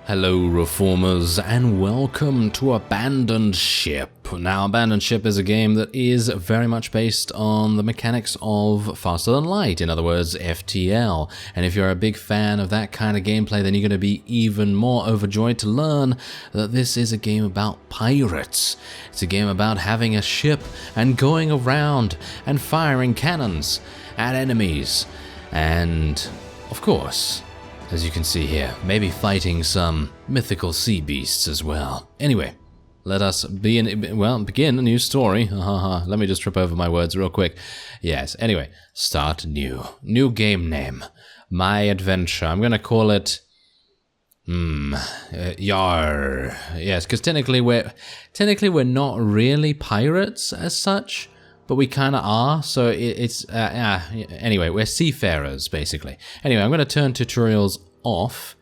Hello reformers and welcome to Abandoned Ship. Now Abandoned Ship is a game that is very much based on the mechanics of Faster Than Light, in other words FTL, and if you're a big fan of that kind of gameplay then you're going to be even more overjoyed to learn that this is a game about pirates. It's a game about having a ship and going around and firing cannons at enemies and, of course, as you can see here, maybe fighting some mythical sea beasts as well. Anyway, let us begin a new story. Let me just trip over my words real quick. Yes, anyway, start new. New game name. My Adventure. I'm going to call it... Yar. Yes, because technically we're not really pirates as such, but we kind of are, so anyway, we're seafarers, basically. Anyway, I'm going to turn tutorials off,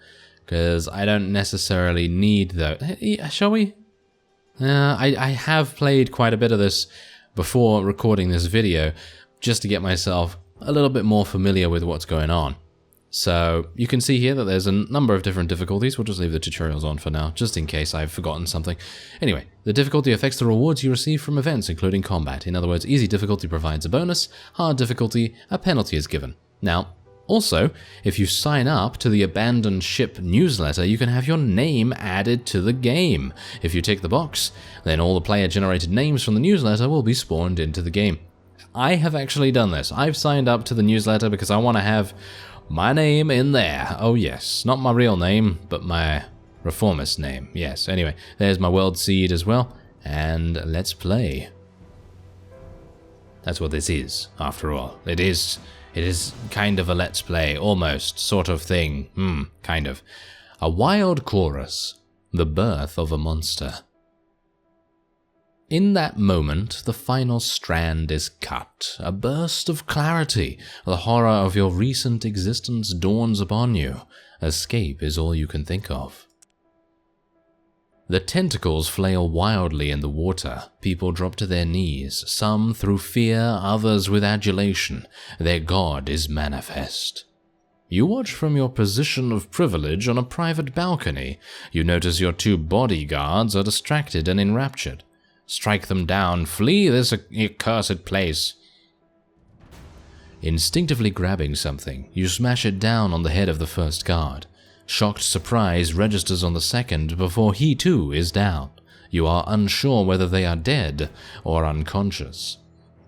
because I don't necessarily need those. Shall we? I have played quite a bit of this before recording this video, just to get myself a little bit more familiar with what's going on. So you can see here that there's a number of different difficulties. We'll just leave the tutorials on for now, just in case I've forgotten something. Anyway, the difficulty affects the rewards you receive from events, including combat. In other words, easy difficulty provides a bonus, hard difficulty, a penalty is given. Now, also, if you sign up to the Abandoned Ship newsletter, you can have your name added to the game. If you tick the box, then all the player-generated names from the newsletter will be spawned into the game. I have actually done this. I've signed up to the newsletter because I want to have my name in there. Oh yes, not my real name, but my reformist name. Yes, anyway, there's my world seed as well, and let's play. That's what this is, after all. It is kind of a let's play, almost, sort of thing. Kind of. A wild chorus. The birth of a monster. In that moment, the final strand is cut. A burst of clarity. The horror of your recent existence dawns upon you. Escape is all you can think of. The tentacles flail wildly in the water. People drop to their knees, some through fear, others with adulation. Their god is manifest. You watch from your position of privilege on a private balcony. You notice your two bodyguards are distracted and enraptured. Strike them down. Flee this accursed place. Instinctively grabbing something, you smash it down on the head of the first guard. Shocked surprise registers on the second before he too is down. You are unsure whether they are dead or unconscious.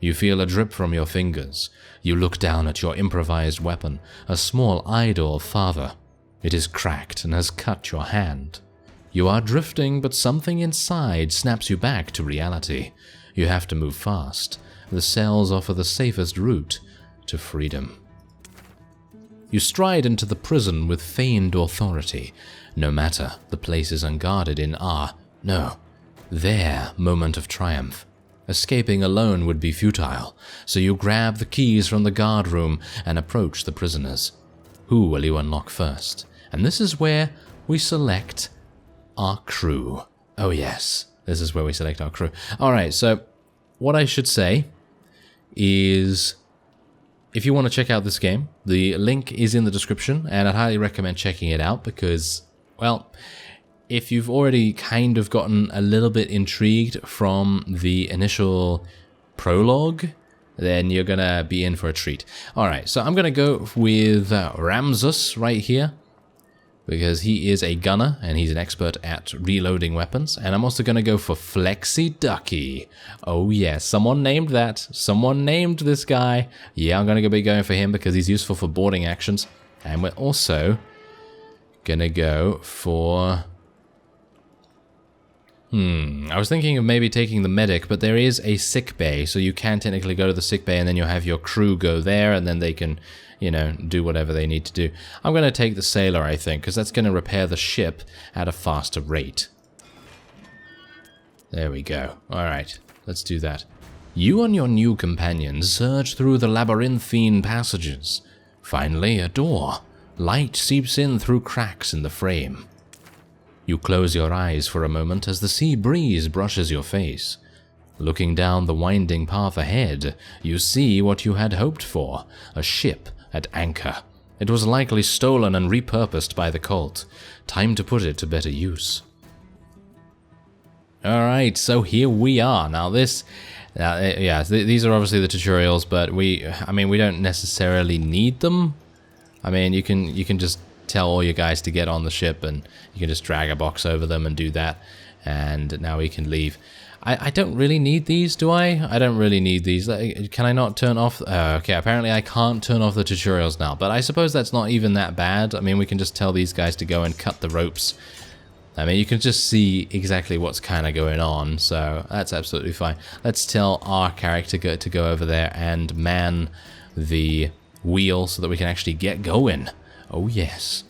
You feel a drip from your fingers. You look down at your improvised weapon, a small idol father. It is cracked and has cut your hand. You are drifting, but something inside snaps you back to reality. You have to move fast. The cells offer the safest route to freedom. You stride into the prison with feigned authority. No matter, the place is unguarded in their moment of triumph. Escaping alone would be futile, so you grab the keys from the guard room and approach the prisoners. Who will you unlock first? And this is where we select our crew. Oh yes, this is where we select our crew. Alright, so what I should say is, if you want to check out this game, the link is in the description, and I'd highly recommend checking it out because, well, if you've already kind of gotten a little bit intrigued from the initial prologue, then you're gonna be in for a treat. Alright, so I'm gonna go with Ramsus right here, because he is a gunner and he's an expert at reloading weapons. And I'm also going to go for Flexi Ducky. Oh yes, someone named that. Someone named this guy. Yeah, I'm going to be going for him because he's useful for boarding actions. And we're also going to go for... I was thinking of maybe taking the medic, but there is a sick bay, so you can technically go to the sick bay and then you'll have your crew go there and then they can, you know, do whatever they need to do. I'm going to take the sailor, I think, because that's going to repair the ship at a faster rate. There we go. Alright, let's do that. You and your new companions surge through the labyrinthine passages. Finally, a door. Light seeps in through cracks in the frame. You close your eyes for a moment as the sea breeze brushes your face. Looking down the winding path ahead, you see what you had hoped for, a ship at anchor. It was likely stolen and repurposed by the cult. Time to put it to better use. Alright, so here we are. Now this... these are obviously the tutorials, but we don't necessarily need them. I mean, you can just tell all your guys to get on the ship, and you can just drag a box over them and do that, and now we can leave. I don't really need these, do I? I don't really need these. Can I not turn off... okay, apparently I can't turn off the tutorials now, but I suppose that's not even that bad. I mean, we can just tell these guys to go and cut the ropes. I mean, you can just see exactly what's kind of going on, so that's absolutely fine. Let's tell our character to go over there and man the wheel so that we can actually get going. Oh, yes.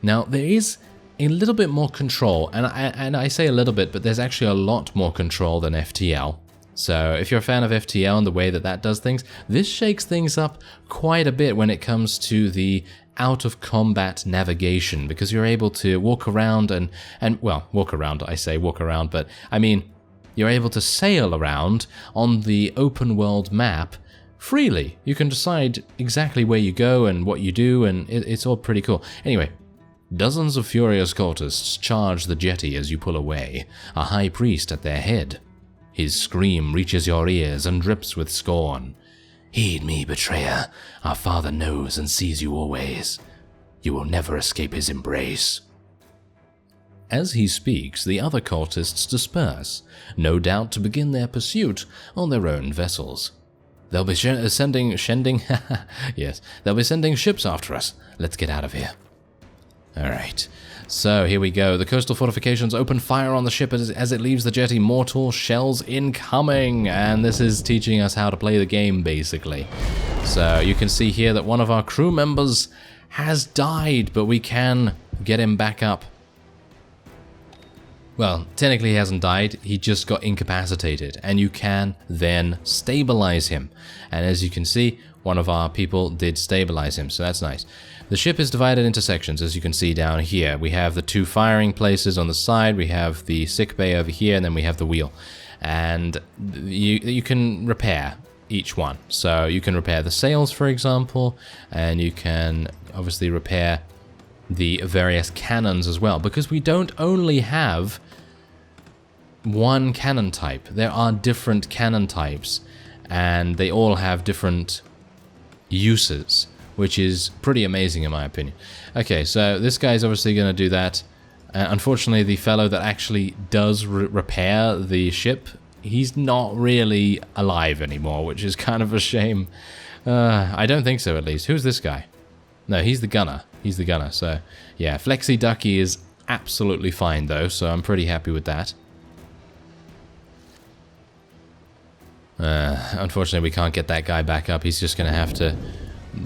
Now, there is a little bit more control, and I say a little bit, but there's actually a lot more control than FTL. So if you're a fan of FTL and the way that that does things, this shakes things up quite a bit when it comes to the out-of-combat navigation, because you're able to walk around well, walk around, I say walk around, but I mean, you're able to sail around on the open-world map freely. You can decide exactly where you go and what you do, and it's all pretty cool. Anyway, dozens of furious cultists charge the jetty as you pull away, a high priest at their head. His scream reaches your ears and drips with scorn. Heed me, betrayer. Our father knows and sees you always. You will never escape his embrace. As he speaks, the other cultists disperse, no doubt to begin their pursuit on their own vessels. They'll be sending yes, they'll be sending ships after us. Let's get out of here. Alright, so here we go. The coastal fortifications open fire on the ship as it leaves the jetty. Mortal shells incoming, and this is teaching us how to play the game, basically. So you can see here that one of our crew members has died, but we can get him back up. Well, technically he hasn't died, he just got incapacitated, and you can then stabilize him. And as you can see, one of our people did stabilize him, so that's nice. The ship is divided into sections, as you can see down here. We have the 2 firing places on the side, we have the sick bay over here, and then we have the wheel. And you can repair each one. So you can repair the sails, for example, and you can obviously repair the various cannons as well, because we don't only have one cannon type. There are different cannon types, and they all have different uses, which is pretty amazing in my opinion. Okay, so this guy's obviously going to do that. Unfortunately, the fellow that actually does repair the ship, he's not really alive anymore, which is kind of a shame. I don't think so, at least. Who's this guy? No, he's the gunner. He's the gunner, so yeah. Flexi Ducky is absolutely fine, though, so I'm pretty happy with that. Unfortunately, we can't get that guy back up. He's just going to have to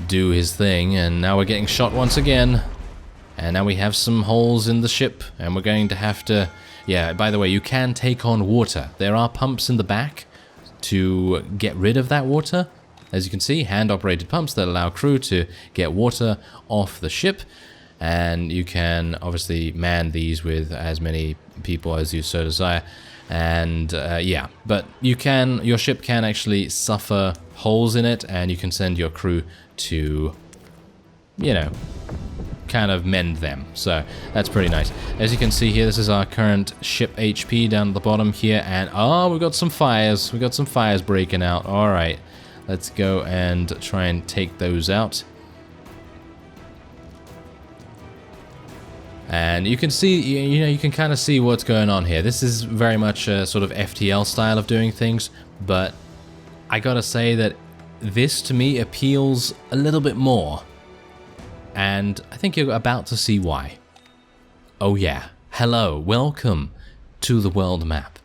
do his thing, and now we're getting shot once again. And now we have some holes in the ship, and we're going to have to... Yeah, by the way, you can take on water. There are pumps in the back to get rid of that water. As you can see, hand-operated pumps that allow crew to get water off the ship. And you can obviously man these with as many people as you so desire. And yeah, but your ship can actually suffer holes in it, and you can send your crew to, you know, kind of mend them. So that's pretty nice. As you can see here, this is our current ship HP down at the bottom here, and oh, we've got some fires. We've got some fires breaking out. All right, let's go and try and take those out. And you can see, you know, you can kind of see what's going on here. This is very much a sort of FTL style of doing things, but I gotta say that this to me appeals a little bit more. And I think you're about to see why. Oh yeah, hello, welcome to the world map.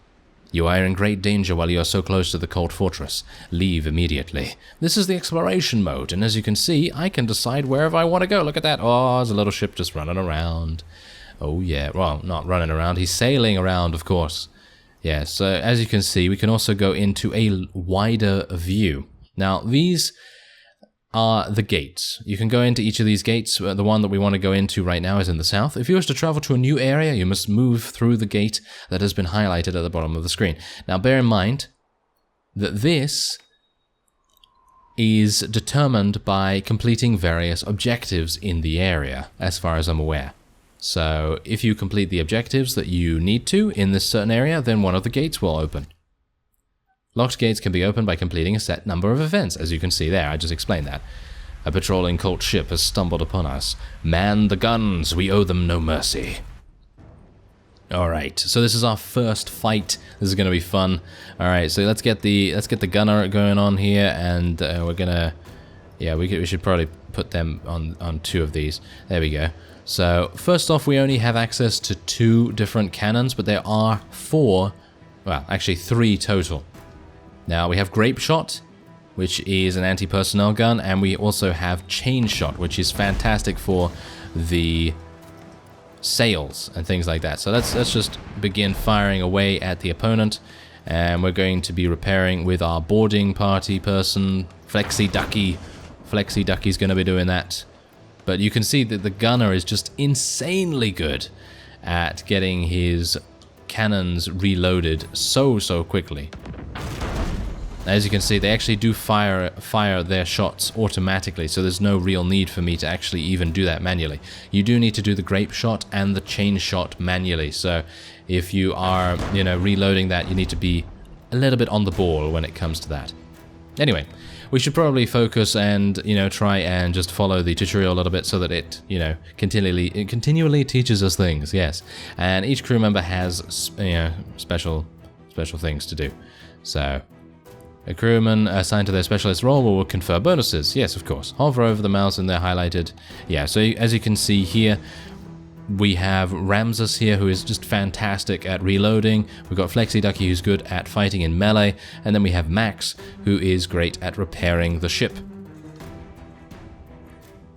You are in great danger while you are so close to the Cold Fortress. Leave immediately. This is the exploration mode, and as you can see, I can decide wherever I want to go. Look at that. Oh, there's a little ship just running around. Oh yeah, well, not running around. He's sailing around, of course. Yeah, so as you can see, we can also go into a wider view. Now, these are the gates. You can go into each of these gates. The one that we want to go into right now is in the south. If you wish to travel to a new area, you must move through the gate that has been highlighted at the bottom of the screen. Now, bear in mind that this is determined by completing various objectives in the area, as far as I'm aware. So if you complete the objectives that you need to in this certain area, then one of the gates will open. Locked gates can be opened by completing a set number of events, as you can see there. I just explained that. A patrolling cult ship has stumbled upon us. Man the guns, we owe them no mercy. Alright, so this is our first fight. This is going to be fun. Alright, so let's get the gunner going on here, and we're gonna... Yeah, we should probably put them on 2 of these. There we go. So, first off, we only have access to 2 different cannons, but there are 4... Well, actually 3 total. Now, we have Grape Shot, which is an anti-personnel gun, and we also have Chain Shot, which is fantastic for the sails and things like that. So let's just begin firing away at the opponent, and we're going to be repairing with our boarding party person, Flexi Ducky. Flexi Ducky's going to be doing that. But you can see that the gunner is just insanely good at getting his cannons reloaded so quickly. As you can see, they actually do fire their shots automatically, so there's no real need for me to actually even do that manually. You do need to do the Grape Shot and the Chain Shot manually, so if you are, reloading that, you need to be a little bit on the ball when it comes to that. Anyway, we should probably focus and, try and just follow the tutorial a little bit so that it, continually teaches us things, yes. And each crew member has, special things to do. So... A crewman assigned to their specialist role will confer bonuses. Yes, of course. Hover over the mouse and they're highlighted. Yeah, so as you can see here, we have Ramses here, who is just fantastic at reloading. We've got Flexi Ducky, who's good at fighting in melee. And then we have Max, who is great at repairing the ship.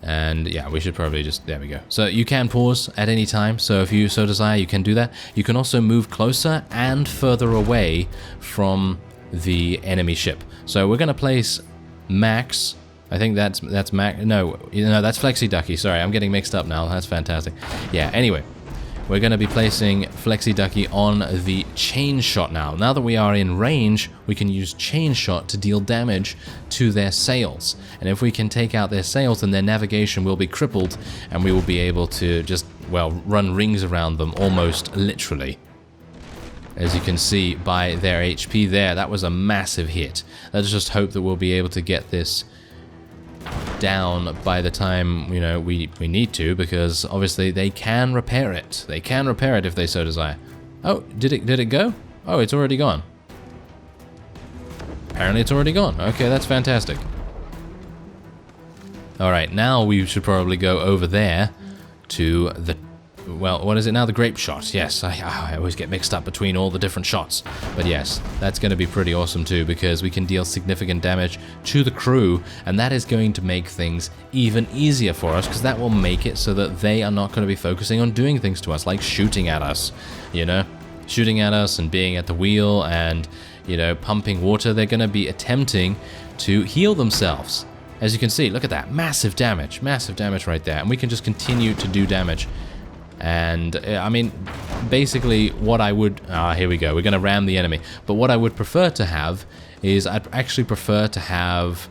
And yeah, we should probably just... There we go. So you can pause at any time. So if you so desire, you can do that. You can also move closer and further away from the enemy ship. So we're going to place Max. I think that's Max. No, that's Flexi Ducky. Sorry, I'm getting mixed up now. That's fantastic. Yeah, anyway, we're going to be placing Flexi Ducky on the Chain Shot now. Now that we are in range, we can use Chain Shot to deal damage to their sails. And if we can take out their sails, then their navigation will be crippled, and we will be able to just, well, run rings around them almost literally. As you can see by their HP there, that was a massive hit. Let's just hope that we'll be able to get this down by the time, we need to, because obviously they can repair it. They can repair it if they so desire. Oh, did it go? Oh, it's already gone. Apparently it's already gone. Okay, that's fantastic. Alright, now we should probably go over there to the... Well, what is it now? The Grape Shot. Yes, I always get mixed up between all the different shots. But yes, that's going to be pretty awesome too, because we can deal significant damage to the crew, and that is going to make things even easier for us, because that will make it so that they are not going to be focusing on doing things to us, like shooting at us, Shooting at us and being at the wheel and, pumping water. They're going to be attempting to heal themselves. As you can see, look at that. Massive damage right there. And we can just continue to do damage. And, I mean, basically what I would... here we go. We're going to ram the enemy. But what I would prefer to have is I'd actually prefer to have...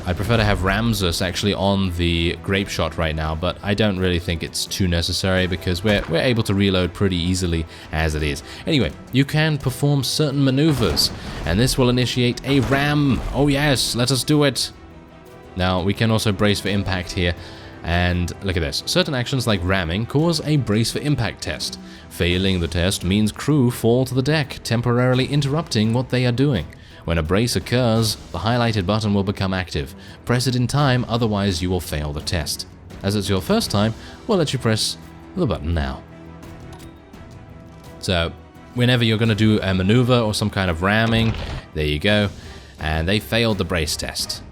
I'd prefer to have Ramses actually on the Grape Shot right now, but I don't really think it's too necessary because we're able to reload pretty easily as it is. Anyway, you can perform certain maneuvers, and this will initiate a ram. Oh yes, let us do it. Now, we can also brace for impact here. And look at this. Certain actions like ramming cause a brace for impact test. Failing the test means crew fall to the deck, temporarily interrupting what they are doing. When a brace occurs, the highlighted button will become active. Press it in time, otherwise you will fail the test. As it's your first time, we'll let you press the button now. So, whenever you're going to do a maneuver or some kind of ramming, there you go, and they failed the brace test.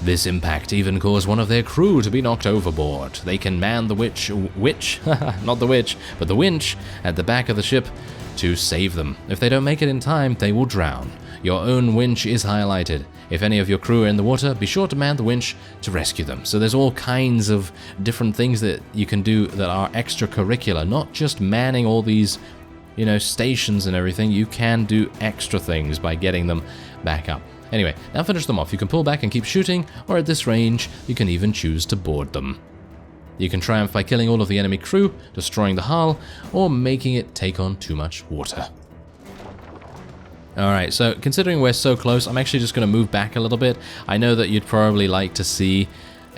This impact even caused one of their crew to be knocked overboard. They can man the not the witch, but the winch at the back of the ship to save them. If they don't make it in time, they will drown. Your own winch is highlighted. If any of your crew are in the water, be sure to man the winch to rescue them. So there's all kinds of different things that you can do that are extracurricular, not just manning all these, stations and everything. You can do extra things by getting them back up. Anyway, now finish them off. You can pull back and keep shooting, or at this range, you can even choose to board them. You can triumph by killing all of the enemy crew, destroying the hull, or making it take on too much water. Alright, so considering we're so close, I'm actually just going to move back a little bit. I know that you'd probably like to see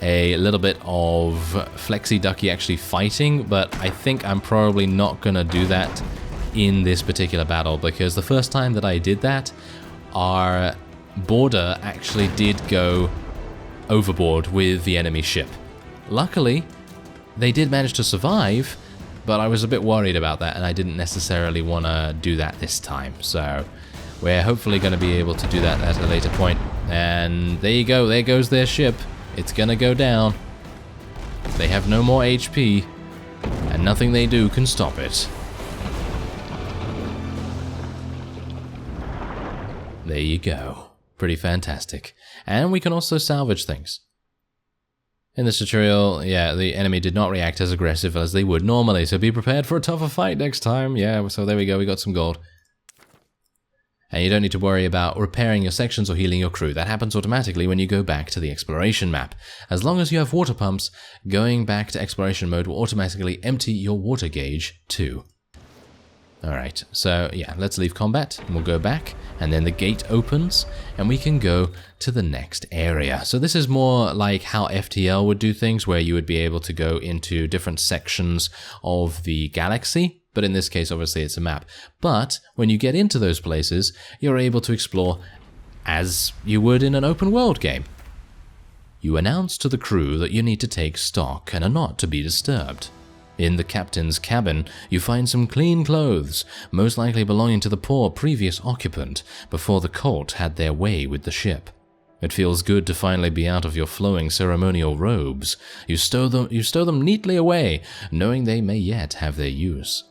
a little bit of Flexi Ducky actually fighting, but I think I'm probably not going to do that in this particular battle, because the first time that I did that, our boarder actually did go overboard with the enemy ship. Luckily, they did manage to survive, but I was a bit worried about that, and I didn't necessarily want to do that this time, so we're hopefully going to be able to do that at a later point. And there you go, there goes their ship. It's gonna go down. They have no more HP, and nothing they do can stop it. There you go. Pretty fantastic. And we can also salvage things. In this tutorial, yeah, the enemy did not react as aggressive as they would normally, so be prepared for a tougher fight next time. Yeah, so there we go, we got some gold. And you don't need to worry about repairing your sections or healing your crew. That happens automatically when you go back to the exploration map. As long as you have water pumps, going back to exploration mode will automatically empty your water gauge too. Alright, so yeah, let's leave combat, and we'll go back, and then the gate opens, and we can go to the next area. So this is more like how FTL would do things, where you would be able to go into different sections of the galaxy, but in this case, obviously, it's a map. But when you get into those places, you're able to explore as you would in an open world game. You announce to the crew that you need to take stock and are not to be disturbed. In the captain's cabin, you find some clean clothes, most likely belonging to the poor previous occupant, before the cult had their way with the ship. It feels good to finally be out of your flowing ceremonial robes. You stow them neatly away, knowing they may yet have their use.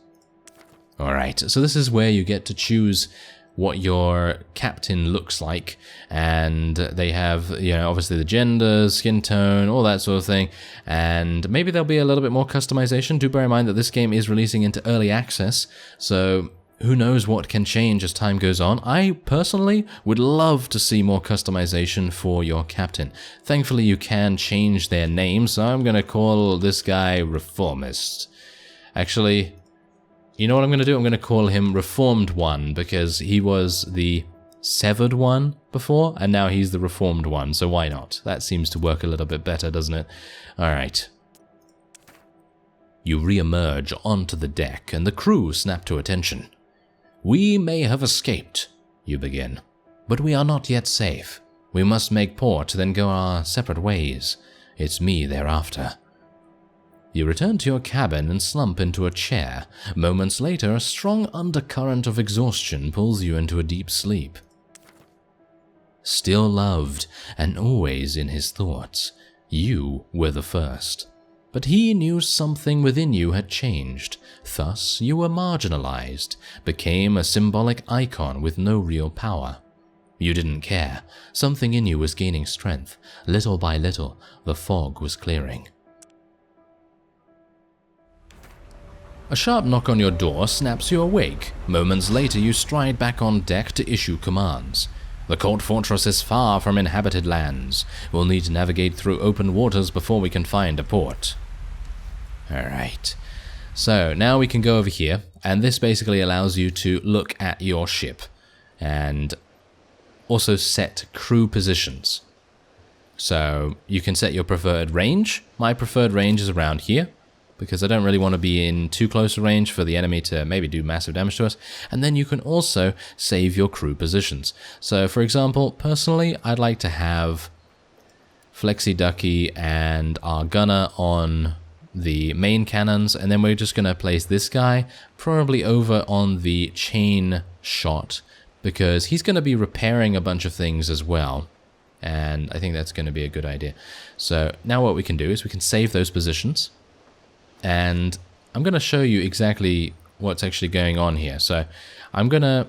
Alright, so this is where you get to choose what your captain looks like, and they have, you know, obviously the gender, skin tone, all that sort of thing, and maybe there'll be a little bit more customization. Do bear in mind that this game is releasing into early access, so who knows what can change as time goes on. I personally would love to see more customization for your captain. Thankfully you can change their name, so I'm gonna call this guy Reformist. Actually, you know what I'm going to do? I'm going to call him Reformed One, because he was the Severed One before, and now he's the Reformed One, so why not? That seems to work a little bit better, doesn't it? Alright. You re-emerge onto the deck, and the crew snap to attention. "We may have escaped," you begin, "but we are not yet safe. We must make port, then go our separate ways. It's me thereafter." You return to your cabin and slump into a chair. Moments later, a strong undercurrent of exhaustion pulls you into a deep sleep. Still loved, and always in his thoughts, you were the first. But he knew something within you had changed. Thus, you were marginalized, became a symbolic icon with no real power. You didn't care. Something in you was gaining strength. Little by little, the fog was clearing. A sharp knock on your door snaps you awake. Moments later, you stride back on deck to issue commands. The court fortress is far from inhabited lands. We'll need to navigate through open waters before we can find a port. Alright. So, now we can go over here, and this basically allows you to look at your ship and also set crew positions. So, you can set your preferred range. My preferred range is around here, because I don't really want to be in too close a range for the enemy to maybe do massive damage to us. And then you can also save your crew positions. So, for example, personally, I'd like to have Flexi Ducky and our gunner on the main cannons, and then we're just going to place this guy probably over on the chain shot, because he's going to be repairing a bunch of things as well. And I think that's going to be a good idea. So, now what we can do is we can save those positions. And I'm going to show you exactly what's actually going on here. So I'm going to...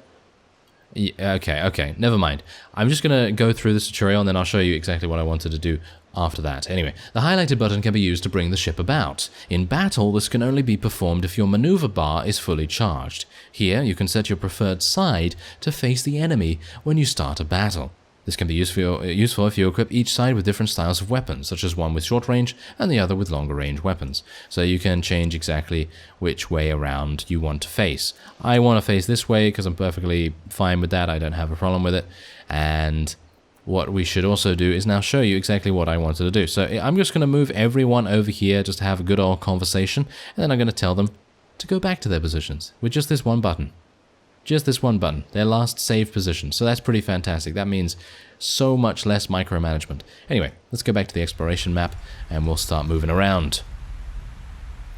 Okay, never mind. I'm just going to go through this tutorial and then I'll show you exactly what I wanted to do after that. Anyway, the highlighted button can be used to bring the ship about. In battle, this can only be performed if your maneuver bar is fully charged. Here, you can set your preferred side to face the enemy when you start a battle. This can be useful if you equip each side with different styles of weapons, such as one with short range and the other with longer range weapons. So you can change exactly which way around you want to face. I want to face this way because I'm perfectly fine with that. I don't have a problem with it. And what we should also do is now show you exactly what I wanted to do. So I'm just going to move everyone over here just to have a good old conversation. And then I'm going to tell them to go back to their positions with just this one button. Just this one button, their last saved position. So that's pretty fantastic. That means so much less micromanagement. Anyway, let's go back to the exploration map and we'll start moving around.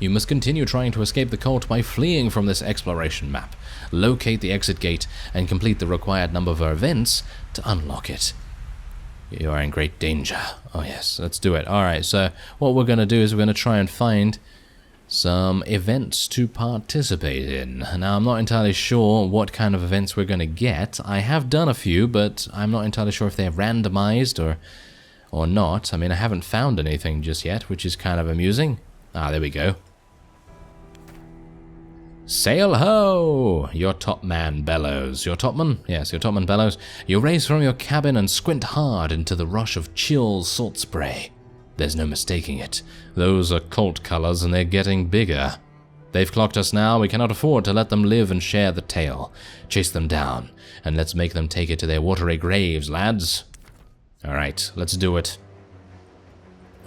You must continue trying to escape the cult by fleeing from this exploration map. Locate the exit gate and complete the required number of events to unlock it. You are in great danger. Oh yes, let's do it. Alright, so what we're going to do is we're going to try and find some events to participate in. Now, I'm not entirely sure what kind of events we're going to get. I have done a few, but I'm not entirely sure if they're randomized or not. I mean, I haven't found anything just yet, which is kind of amusing. Ah, there we go. Sail ho! Your topman bellows. Your topman? Yes, your topman bellows. You raise from your cabin and squint hard into the rush of chill salt spray. There's no mistaking it. Those are cult colors and they're getting bigger. They've clocked us now. We cannot afford to let them live and share the tale. Chase them down, and let's make them take it to their watery graves, lads. Alright, let's do it.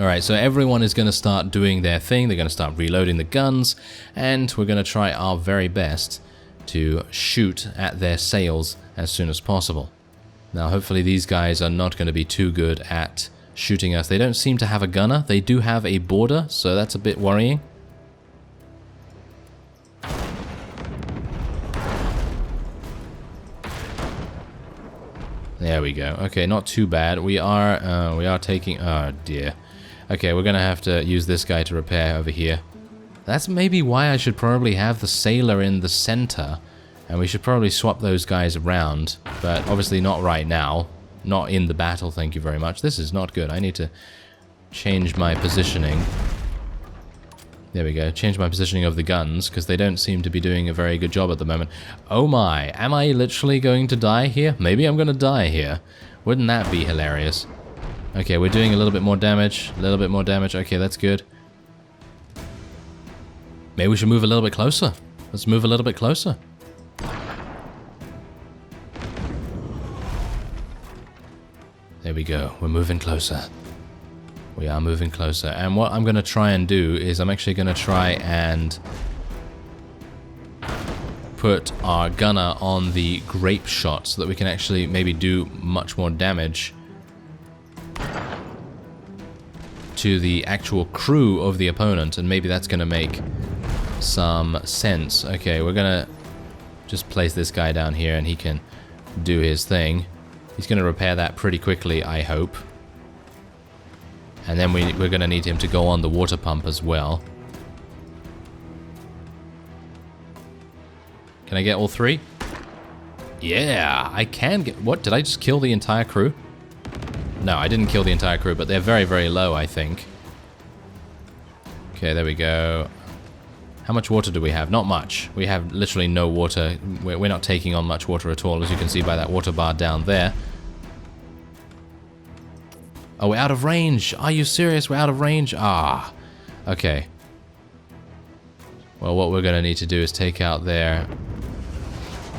Alright, so everyone is going to start doing their thing. They're going to start reloading the guns, and we're going to try our very best to shoot at their sails as soon as possible. Now, hopefully these guys are not going to be too good at shooting us. They don't seem to have a gunner. They do have a boarder, so that's a bit worrying. There we go. Okay, not too bad. We are taking... Oh, dear. Okay, we're going to have to use this guy to repair over here. That's maybe why I should probably have the sailor in the center, and we should probably swap those guys around, but obviously not right now. Not in the battle, thank you very much. This is not good. I need to change my positioning. There we go. Change my positioning of the guns, because they don't seem to be doing a very good job at the moment. Oh my, am I literally going to die here? Maybe I'm going to die here. Wouldn't that be hilarious? Okay, we're doing a little bit more damage. A little bit more damage. Okay, that's good. Maybe we should move a little bit closer. Let's move a little bit closer. There we go. We're moving closer. We are moving closer. And what I'm going to try and do is I'm actually going to try and put our gunner on the grape shot so that we can actually maybe do much more damage to the actual crew of the opponent, and maybe that's going to make some sense. Okay, we're going to just place this guy down here and he can do his thing. He's going to repair that pretty quickly, I hope. And then we're going to need him to go on the water pump as well. Can I get all three? Yeah, I can get... What, did I just kill the entire crew? No, I didn't kill the entire crew, but they're very, very low, I think. Okay, there we go. How much water do we have? Not much. We have literally no water. We're not taking on much water at all, as you can see by that water bar down there. Oh, we're out of range. Are you serious? We're out of range? Ah. Okay. Well, what we're going to need to do is take out their...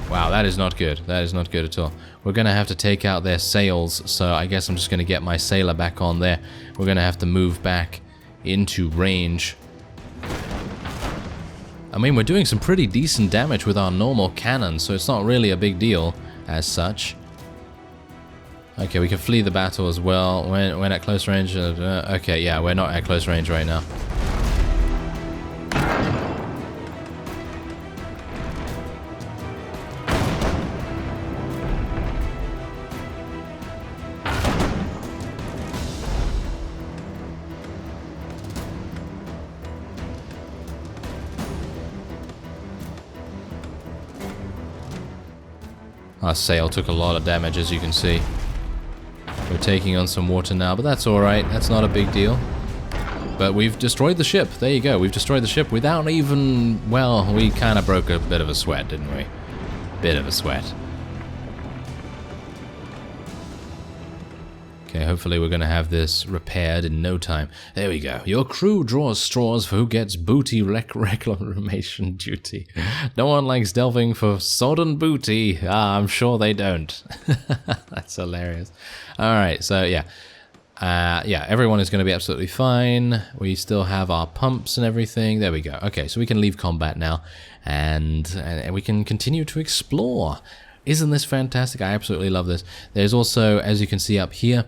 Wow, that is not good. That is not good at all. We're going to have to take out their sails, so I guess I'm just going to get my sailor back on there. We're going to have to move back into range. I mean, we're doing some pretty decent damage with our normal cannon, so it's not really a big deal as such. Okay, we can flee the battle as well. We're at close range. Okay, yeah, we're not at close range right now. Our sail took a lot of damage, as you can see. We're taking on some water now, but that's alright. That's not a big deal. But we've destroyed the ship. There you go. We've destroyed the ship without even... Well, we kind of broke a bit of a sweat, didn't we? Bit of a sweat. Okay, hopefully we're going to have this repaired in no time. There we go. Your crew draws straws for who gets booty reclamation duty. No one likes delving for sodden booty. Ah, I'm sure they don't. That's hilarious. Alright, so yeah. Yeah, everyone is going to be absolutely fine. We still have our pumps and everything. There we go. Okay, so we can leave combat now. And we can continue to explore. Isn't this fantastic? I absolutely love this. There's also, as you can see up here,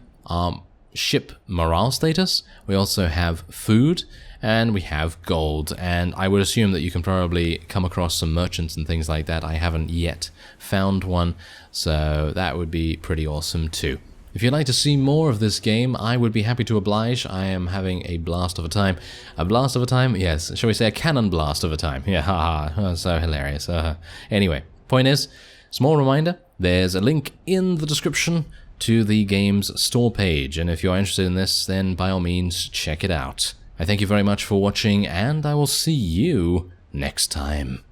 ship morale status. We also have food, and we have gold. And I would assume that you can probably come across some merchants and things like that. I haven't yet found one, so that would be pretty awesome too. If you'd like to see more of this game, I would be happy to oblige. I am having a blast of a time. A blast of a time? Yes. Shall we say a cannon blast of a time? Yeah, haha. So hilarious. Anyway, point is, small reminder, there's a link in the description to the game's store page, and if you're interested in this, then by all means, check it out. I thank you very much for watching, and I will see you next time.